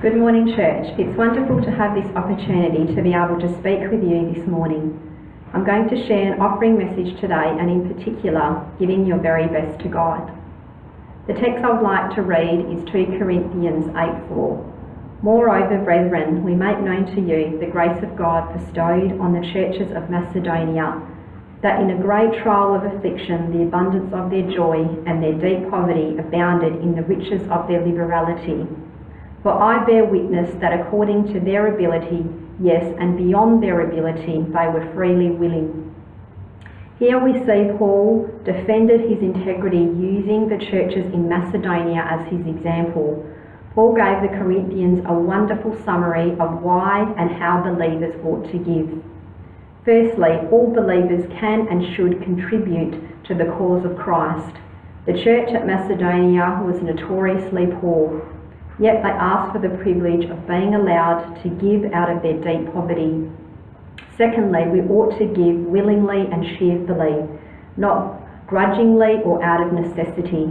Good morning, church. It's wonderful to have this opportunity to be able to speak with you this morning. I'm going to share an offering message today, and in particular, giving your very best to God. The text I would like to read is 2 Corinthians 8:4. Moreover, brethren, we make known to you the grace of God bestowed on the churches of Macedonia, that in a great trial of affliction, the abundance of their joy and their deep poverty abounded in the riches of their liberality. For I bear witness that according to their ability, yes, and beyond their ability, they were freely willing. Here we see Paul defended his integrity using the churches in Macedonia as his example. Paul gave the Corinthians a wonderful summary of why and how believers ought to give. Firstly, all believers can and should contribute to the cause of Christ. The church at Macedonia was notoriously poor, yet they asked for the privilege of being allowed to give out of their deep poverty. Secondly, we ought to give willingly and cheerfully, not grudgingly or out of necessity.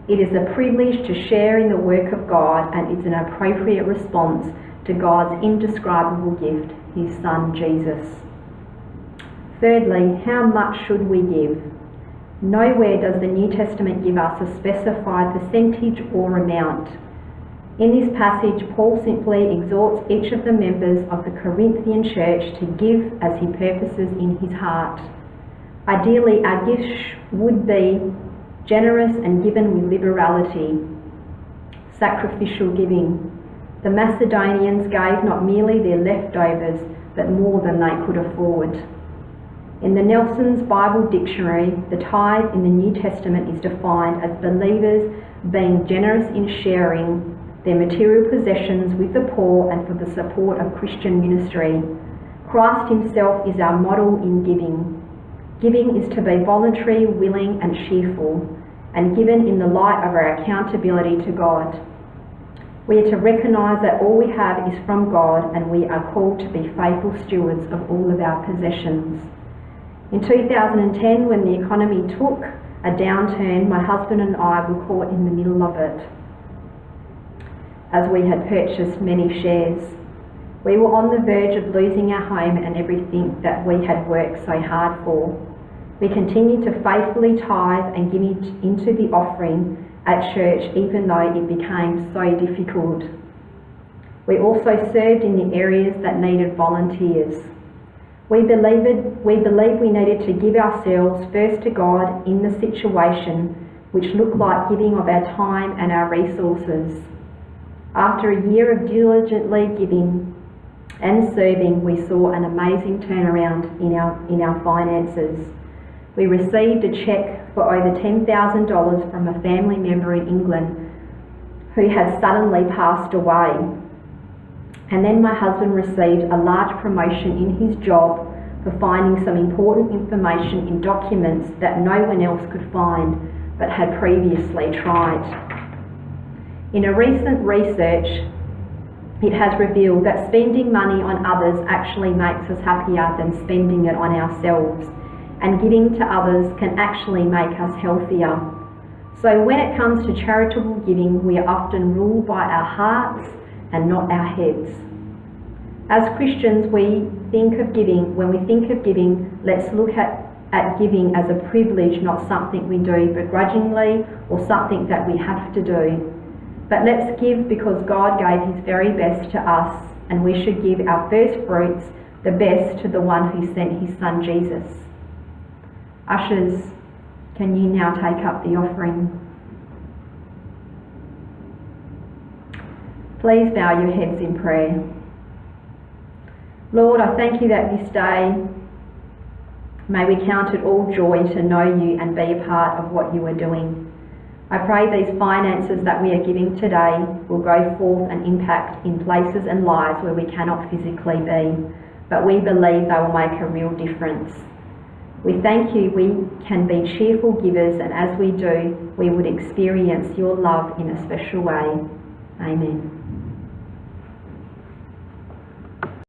It is a privilege to share in the work of God, and is an appropriate response to God's indescribable gift, his Son Jesus. Thirdly, how much should we give? Nowhere does the New Testament give us a specified percentage or amount. In this passage, Paul simply exhorts each of the members of the Corinthian church to give as he purposes in his heart. Ideally, our gifts would be generous and given with liberality, sacrificial giving. The Macedonians gave not merely their leftovers, but more than they could afford. In the Nelson's Bible Dictionary, the tithe in the New Testament is defined as believers being generous in sharing their material possessions with the poor and for the support of Christian ministry. Christ himself is our model in giving. Giving is to be voluntary, willing and cheerful, and given in the light of our accountability to God. We are to recognise that all we have is from God, and we are called to be faithful stewards of all of our possessions. In 2010, when the economy took a downturn, my husband and I were caught in the middle of it, as we had purchased many shares. We were on the verge of losing our home and everything that we had worked so hard for. We continued to faithfully tithe and give into the offering at church, even though it became so difficult. We also served in the areas that needed volunteers. We believed we needed to give ourselves first to God in the situation, which looked like giving of our time and our resources. After a year of diligently giving and serving, we saw an amazing turnaround in our finances. We received a cheque for over $10,000 from a family member in England who had suddenly passed away. And then my husband received a large promotion in his job for finding some important information in documents that no one else could find but had previously tried. In a recent research, it has revealed that spending money on others actually makes us happier than spending it on ourselves, and giving to others can actually make us healthier. So when it comes to charitable giving, we are often ruled by our hearts and not our heads. As Christians, when we think of giving, let's look at giving as a privilege, not something we do begrudgingly or something that we have to do. But let's give because God gave his very best to us, and we should give our first fruits, the best, to the one who sent his Son Jesus. Ushers, can you now take up the offering? Please bow your heads in prayer. Lord, I thank you that this day may we count it all joy to know you and be a part of what you are doing. I pray these finances that we are giving today will go forth and impact in places and lives where we cannot physically be, but we believe they will make a real difference. We thank you we can be cheerful givers, and as we do, we would experience your love in a special way. Amen.